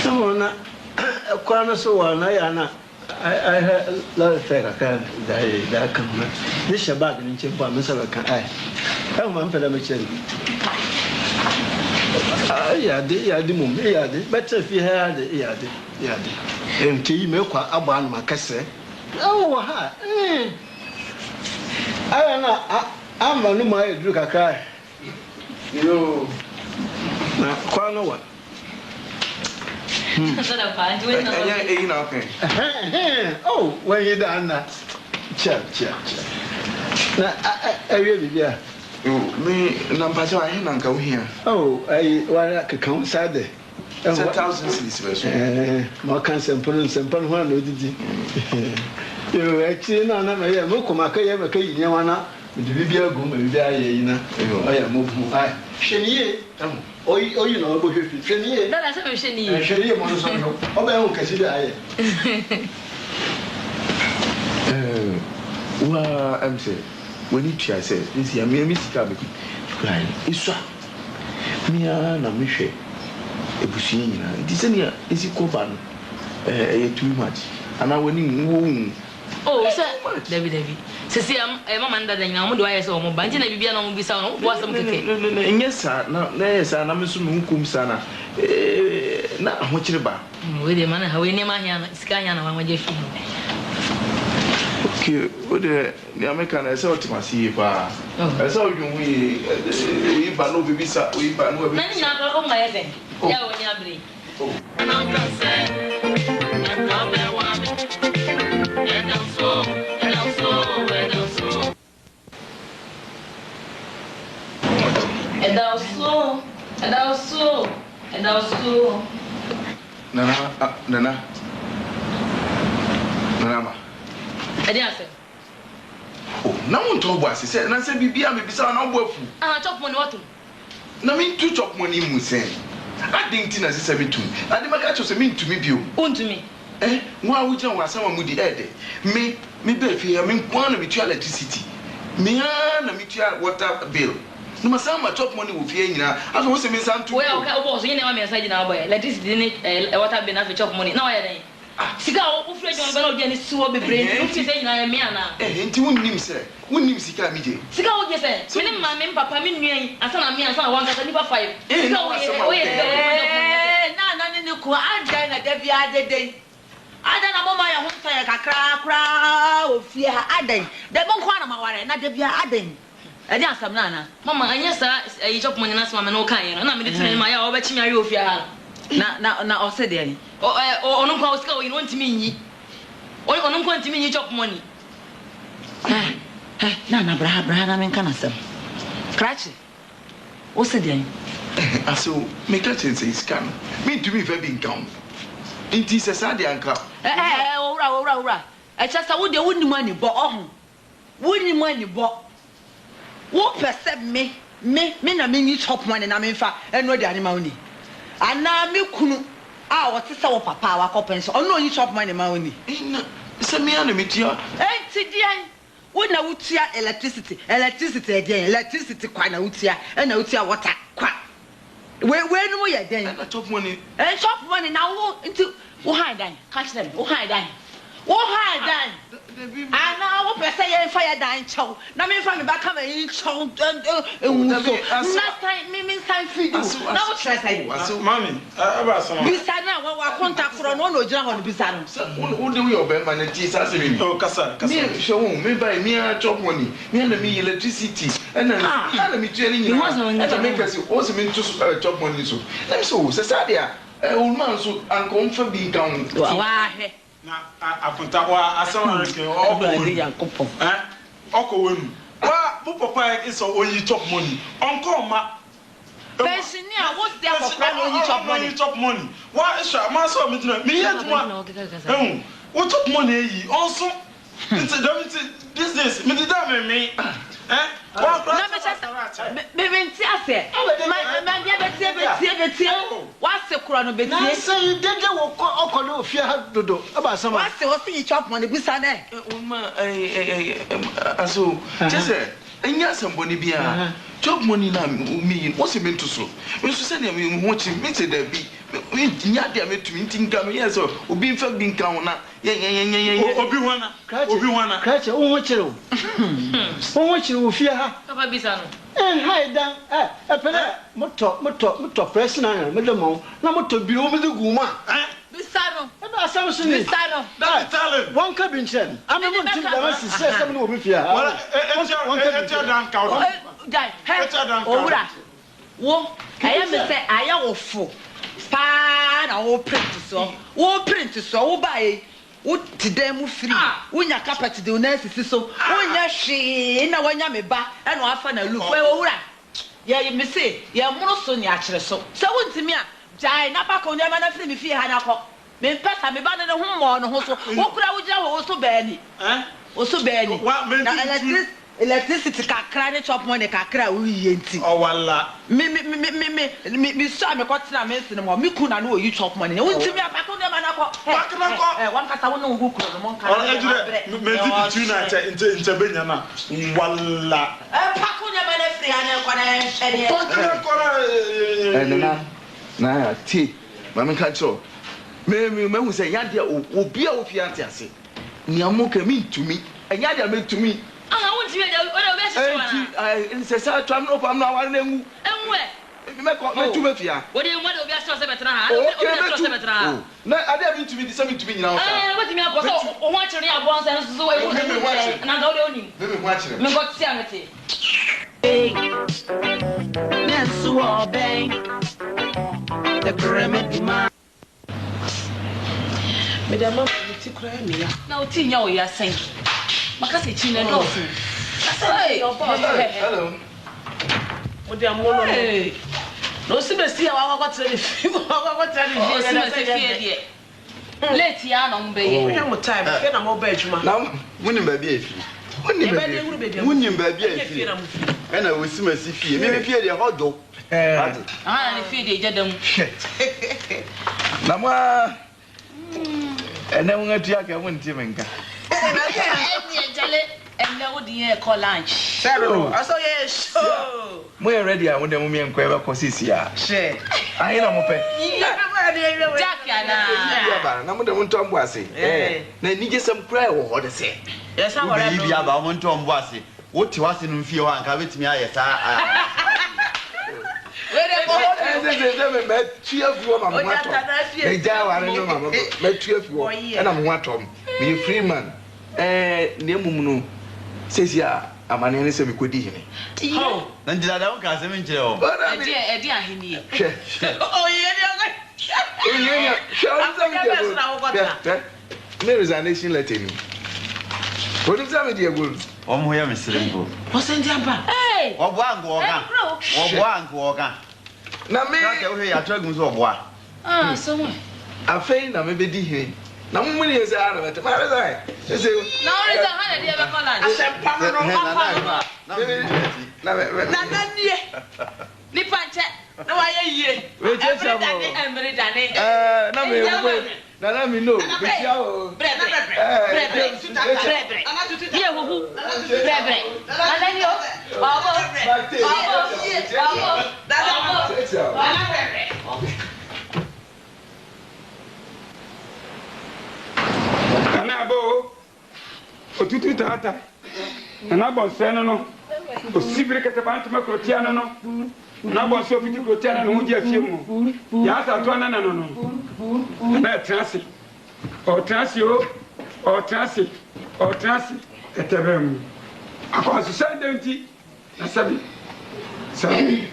so na kwa na so wa na ya na I la fera kan da kan na ni shabag ni che ba mesa kan ai man fela me chen ya de mum ya de better fi ha ya de en ti me kwa agba no makase oh ha ai na amba no ma edru kakra yo na kwa no wa oh when you done that cha Na awie bibia. Me number so I na nka wo hia. Oh, wara keka sade. 10,000 cedis verso. Ma kan sempo ho na odidi. Yo, actually na me mo komaka ye me ka yinwa na de bibia gu me bibia ye yina. Oya mo bu. Ai, hweniye. Oyi na obo hwefi. Hweniye. Dada se me hweniye. Hweniye mo so no. Oba ho kasi da aye. Wa am say when you try say this year me sika be cry iswa me na me hwe ebusuye nyina ndi se ne isi cover no too much ana woni wo oh sir David sisi mama nda da nyina mo do aye se o mo ba nti na bibia na mo bisa no bo asem keke nyesa na yesa na me so no hukum sana na ho kire ba we de mana ha we ne ma hia na sika hia na wa je fi okay o de the American ese ultimate pa ese we ba no bibisa we ba no na ni na ko ma yese ya woni abri na ka se na be wa mi and also Nana ma. Adiase. Oh, na won to bo ase se na se bibia me bisa na bo afu. Ah, chop money what? Na me tu chop money mu se. Adinti na se se bitum. Ade maka cho se me ntumi bio. Untumi. Nwa wo gina wasama mu di ede. Me be fi ya me kwa na me tu electricity. Me na me tu water bill. No masama chop money wo fi nyina. Aso wo se me san tu. We okay, obo so nyina ma message na boy. Electricity ni water bill na fi chop money. Na wa ya den. Sika wo free John Beno dia ni siwo bebre. No fi se nyina ya me ana. Enti wonnim sika mi je. Sika wo je se. Me ne ma me papa me nuan asa na me asa na wanka nipa 5. Sika wo ye na ni ko anja na da bia deden. Ada na mama ya hunta ya kakra kra ofie ha adan. Da bon kwa na maware na da bia adan. Edi asam na na. Mama anya sa yi chop money na so ma no kan ye. Na me de tini ma ya obachi mi ari ofie ha. Na o se de ni. Onu kwa osika o yin wonti mi yi. Onu kwa ntimi yi chop money. Na bra na men kana sam. Krachi. O se de ni. Aso me ka chense scan. Me ntumi fa bi nkan. Inti se sa de anka. Owura. Echasa wo de wonni mani bo ohun. Wonni mani bo. Wo perceive me na me ni chop money na me fa eno de anima oni. Ana me kunu a wo tese wo papa wa kopenso ono ni chop money ma oni. Na se me ana me tia. Enti dian. Wo na wutia electricity again. Electricity kwa na wutia. Na wutia water kwa. We no mo ye den. Na chop money. Chop money na wo nti wo hide dan. Catch them. Wo hide dan. Ana wo pese ye fire dan chow. Na me fa me ba ka ma yin chow na time me time feed you. Na wo stress ai. Mami, aba so. Bisa na wa contact from no jira ho no bisa no. Wo de we obe ma na ti sa se me. Oh, kasa. Me show me buy me a chop money. Me na me electricity. Na me tu ani nyina. Na me pese o se me tu chop money so. Na me so se sa dia. O man so an konfa bi kan. Wa he. Na akunta wa asama nke okwo wenu wa bu papa iso onyi chop money onko ma pensioner what there for plan onyi chop money wa isha ma so me dina me yeduma wo chop money yi onso this days me did that me wa me menti ase ma bia betie wa se kro no betie na say dede wo okolo ofia ha dodo aba sama wa se wo se chop money bisa na ma aso chese enya samboni bia chop money na me wo se mento so me so se ne me ho chi me te da bi nya dia me tumi ntinka me yes obi mfa bi nka ho na ye obi wana krache wo ho chire wo chire wo fia ha papa bisa no haidan pele moto press na me de mo na moto bi o me de guma bisa no eba asam so ni bisa no that talent one cabin chen ame mo ntim da masi se asam no obi fia wala etia dan ka dai owura wo aya me se aya wo fo pa na wo print so wo buy What today mu free? Unya carpet de unesi so. Unya she na wanya me ba. E no afa na look. We owura. Yeah, you me say, yeah, mono so ni akere so. So wontimi a, jai na ba ko nya ma na free me fie ha na ko. Me pesa me ba ne ho mo no ho so. Wo kura wo gira wo so ba ni. Oso be ni. Na electricity kakra ne chop money kakra wo yenti. Oh wala. Me so me kwatena me sene mo. Me kuna no you chop money. Wontimi apako ne ma na ko. Wan kasa wo no hu kuro no mon kan. Me di between na inte benya na. Wala. Pako ne ma na free ana kwa na hwede. Na ti. Ma me kan cho. Me hu say yade obi a ofi ante ase. Ni amoka mi ntumi. Enya de me ntumi. Won't you know what Say sa twa no pam na ware na ngu. Enwe. Me tumi fia. What do you want to be a stress better? Na ade mi ntumi di se mi ntumi nyina wo fa. What do you mean about so want to read one sense so we would and I don't know. Me watch it. Me got sanity. Yes, so bang. The pyramid man. Madam, ti kura mi ya. Na o ti nya o ya sen. Maka se chi na no. Hey, hello. O de amono no. No si be si wa kwa tele fi. Wa tele fi. O si me se fie de. Late ya no mbe ye. We am time. Fe na mo ba adwuma. Na munim ba bi afi. Munim ba bi afi. Ena wo si masi fie. Me fie de hodo. Na ni fie de jadam. Na ma ena mo ngatu ya ka mo nti menka. And now the air call lunch. Sero, I saw ye show. Mo ready a mo dem me enko e ba kosisi a. She. Ayi na mo pe. Jack ya na. Ya ba na mo dem ntombo ase. Na ni je sam cry wo ho de se. Yes, I'm already. Bi aba mo ntombo ase. Wo ti wase no mfie ho anka betimi aye sa. Me tua fuo ma mo atom. Me ja ware no ma me tua fuo. E na mo atom. Me free man. Ne mum no sesi a amane ne se me kodi hene. Ho, na ndira da won ka se me nkire o. Edi ahenie. Hwe. Oh, ye yeah. Me resignation letter ni. What is that with your good? Omo ya mesrembo. Osendi amba. Hey. Obo ango oga. Na me ka wo ya tragun so obo a. So what? Afei na me be di hene. Na mo ni ese ara mete. Ma be sai. Ese. Na ori za ha na dia be call am. Asempa no. Na nie. Ni panche. Na wa ye yie. We checha mo. Emre dane. Na me wo. Na me no. Be tia o. Bre. Ye wo hu. Bre. Ana ni o. Babo. Bo otutu tata na bonse no o sibire kete bantu makrotia no na bonse ofiti krotia no huje afie mu ya sa to na no na transi o transi etebem akwaso sendenti na sabi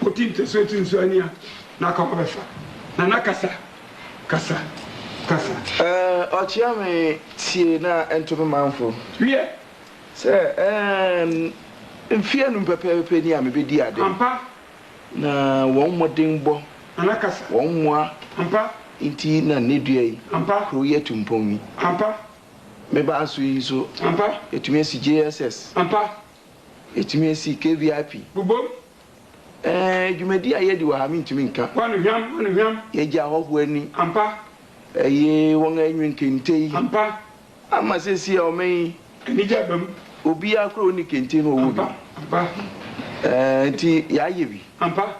otinto so tinso ania na ka obefa na nakasa kasa Ochiame tie na entome manfo. Wie. Se mfie no pepepe ni amebedi ade. Ampa. Na won modinbo. Anakasa. Won moa. Ampa. Inti na nedua yi. Ampa. Kro ye tumpon yi. Ampa. Meba aso yi so. Ampa. Etumi esi JSS. Ampa. Etumi esi KVIP. Bubom. Jumedi ayedi wa ha mi ntumi nka. Wanu hwam. Ye ja hoho ani. Ampa. Won anwen kente. Ampa. Ama sesi o men ni jabam. Obi akro ni kente no wo bi. Ampa. Nti ya yebi. Ampa.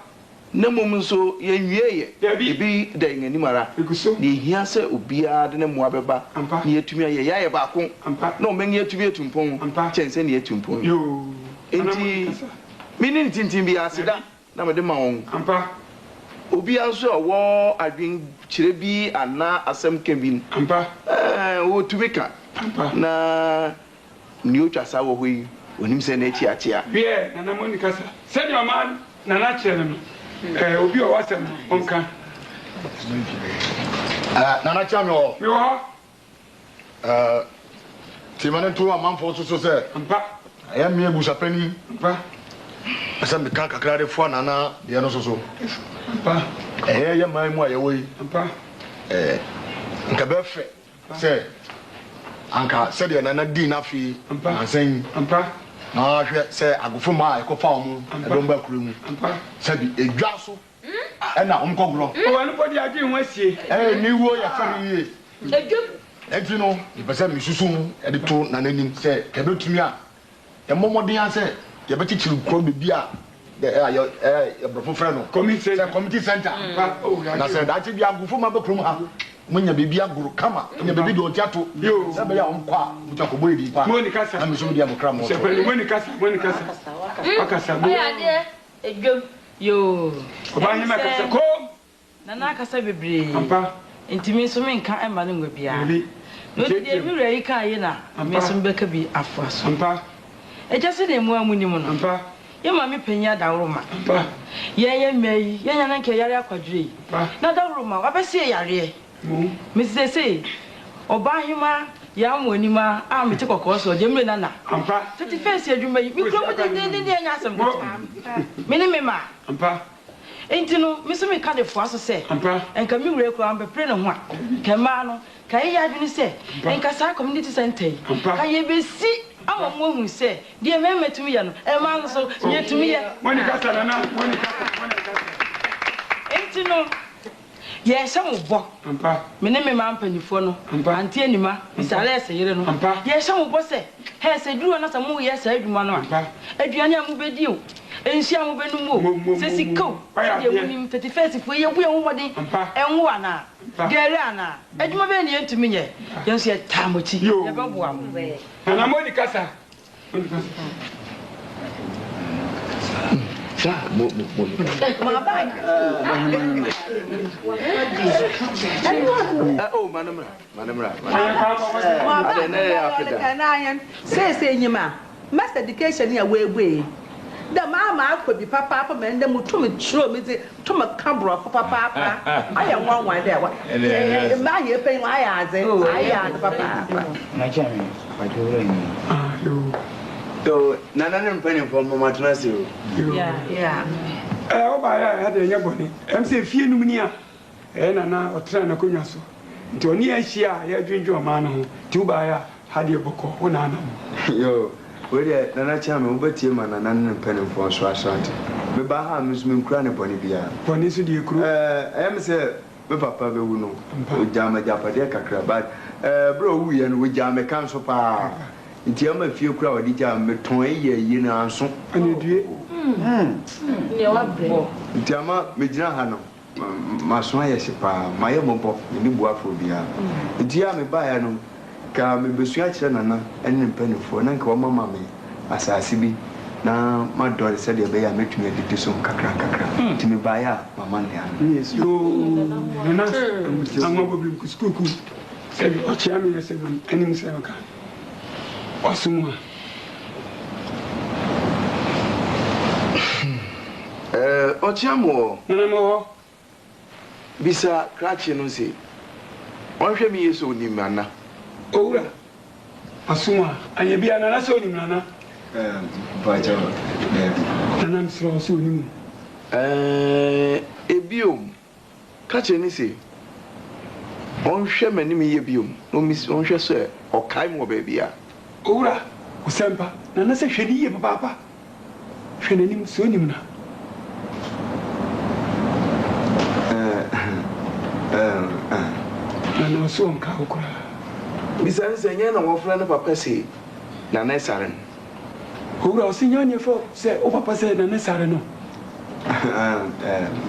Na mum so ye nwieye. Ebi da ngani mara. Ni hia se obi a de ne moa beba. Ni etumi aye ya ye ba ko. Na o men ye etumi etumpon. Chense ni etumpon. Yo. Enti mini tintin bi asida na me de ma won. Ampa. Obi anso owo adwen kire bi ana asem kebin. Ampa. Wo tubika. Ampa. Na ni o twasa wo hoyi onim se na echi atia. Wie na Monica sa. Se di o man na na kire no. Obi o wasem onka. Na na cha me o. Me o. Timane to a man for so say. I am me busa penny. Asa me kan kakra de fo nana de no so. Ya mai mu ayewe. Nka be fe. Say anka said de nana di na fi ansan. Na hwe say agofo ma e ko fa omu e don ba kuru mu. Sabi edwa so. Na omkogro. O anu body agi ho asie. Ni wo ya fa ni edwum. Enti no, e pese mi susu mu e de to nana nim say ke betumi a e momoden a say ye beti chiru kro bebi a ye brofo frɛ no community center na say da ti bi agofo ma be krom ha munya bebi agoro kama nya bebi de otiato say be ya omkwa mutakobo edi pa na mi so bi amokra mo se pele monika akasa bo ya de edwom yo oba hima kasa ko na akasa bebre ampa intimi so me nka ema no ngwa bia no de mi rei ka yi na me so mbeka bi afo so ampa eja se na emu amuni mu no ampa ye ma me panya dawroma ampa ye mei ye nya na nke yare akwadure na dawroma wa be se yare me se oba hima ya mo anima a me te kokko so je mre na ampa tete face adwuma yi mi kro mo de anya asem me ni me ma ampa enti no me so me ka de fo aso se ampa enka mi wure kro ambe pre ne ho a ka ma no ka ye adwini se enka sa community center ka ye be si ama mo hu se de me metumi ya no e ma no so ye tumi ya woni kasa na woni kasa enti no ye hye mo bo ampa me ne me ma mpanifo no anti anima bisale se yire no ye hye mo bo se he se duro na sa mo ye sa adwuma no a aduane amu bedi o enhia mo benum o se sikko ye wonim 31st fo ye buye homode enwo ana gere ana adwuma be ne yentumi nye ye nso ye tamochi ye bebo am na mo di kasa ma ba oh manamra say nyima mass education ya we da mama akwabi papa me ndem tumi chiro me ze tumi kabro papa aya nwanwa de wa ma ye pen wa aya aze papa na chami pa joro ni to nana nem pen for mama tunase o yeah o ba ya de nya boni em se fie num ni a nana otra na konwa so nti oni ahia ya dwendwo ma no ho ti u ba ya hade boko o na yo where nana chama ubatie mana nan pen for so asante me ba ha me nkura ne boni bia boni so de ekuru em se me papa be wu no o jama japade kakra but bro wu ye no o jama kan so pa nti am afie kura o di jama me ton ye yi na anso ane due ne wa bre nti ama me gina ha no ma so aye se pa ma ye bobo ni bu afo bia nti ya me ba ya no ka me besua kire nana ene mpanifo na nka mama me asase bi na ma dole se de be ya metumi adidi so kakra ti me ba ya mama ne an yes yo nana anwa bobi ku skuku se bi o chia me se bi enim se ka osumwa o chia mo nana mo bisa krachi no se on hwe mi yeso ni mana Obra asuma anye bia na so ni nana bajo nana msro so ni ebiom krachi ni se on hwe mani mi ye biom no mi on hwe so o kai mo ba bia Obra usempa nana se hwedi ye papa hwe ni so ni na nana so on ka okura bisan se nya na wo fra na papa se na na sare Obra osinyo ni fo se o papa se na sare no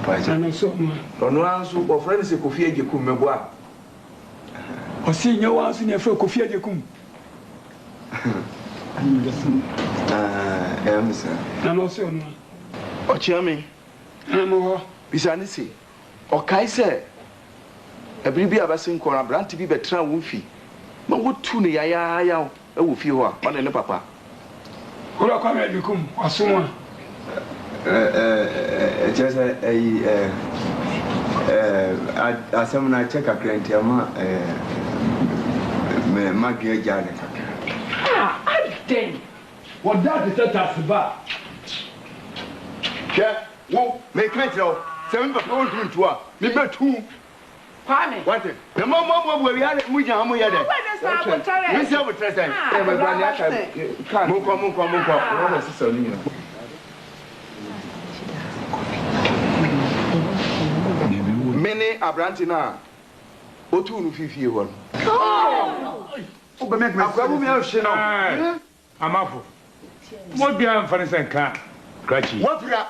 bajo nana so mo ono anso o fra ni se kofi agekum mebo a osinyo wa anso ni fo kofi agekum misa nana so no o chiame nana mo bisan se o kai se ebiri bi abasin ko na brant bi betra wo fi ma wo tu ne ya e wo fi ho a ma ne papa Obra kwa me agekum asuma just asem na check account ama me magi jane kaka. I think. What that is that ba. Ke wo me kan tell. Se me papa won tun to a. Me be tu. Kwame. What? The mama we are mu jan mu ye de. When is na abotare? Me say abotare say. E be gba ni aka. Mo ko. Wo na sisa ni na. Many abranti na otu nu fifie ho. O be make me. Akwabu me ahwe no. Amafo. Mo bia mfane senka. Krachi. What bia?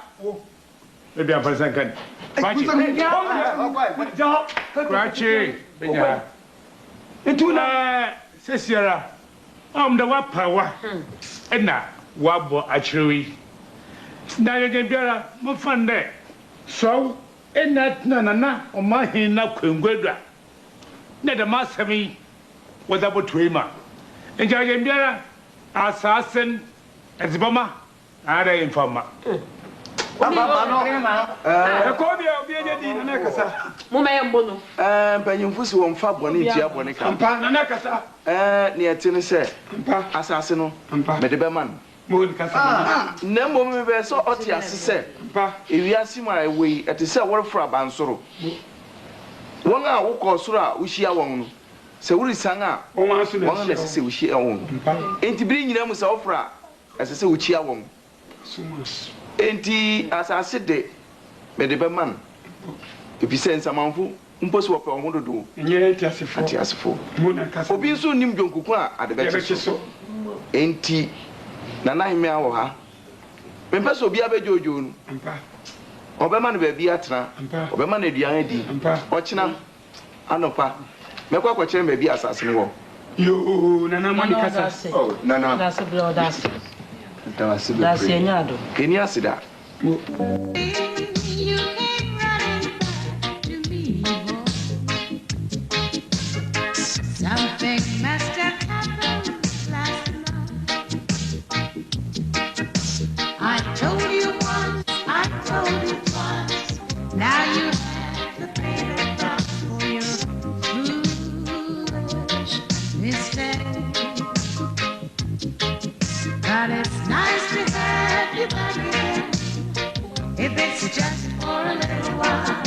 Me bia mfane senka. Krachi. Krachi. Benya. Etuna sesiara. Da wa pawa. Ena wa bo achrewi. Na ye biara mo fande. So ena na o ma hin na kwengwadua. Na da masami wadabo tuema. Enja ye biara assassin ezibama ara informa Baba no ko bia obi edi na kasa Mo me mbo no. Mpanyimfo si won fa bone tia bone ka. Ampa na kasa. Ne eti ne se assassin no me de be man. Mo kasa. Na mo me be so oti asese. Ewiase ma ewe eti se worfo abansoro. Won a wo ko soro a wo hia won no. Se wuri san a won na sese wo hia won. Enti biri nyina mu se ofra asese wo hia won. Enti asase de me de be man. Ebi se nsamanfo mposo wo pe wo dodo. Nye tiasefo. Atiasefo. Mo na kasa. Obi nso nim dwonkuku a ade be chiso. Enti nana hime awo ha. Me peso obi abejojo nu. Ampa. Obema no ba bi atena. Obema no aduan adi. Ochina anopa. Mekwa kwakire me bi asase wo. Yo nana mo ni kasa. Oh nana. That's a blow that's. That's Enyado. Keni asida. Something must have happened last night. I told you once, I told you twice. Now you have the payment for your foolish mistake. But it's nice to have you back again, if it's just for a little while.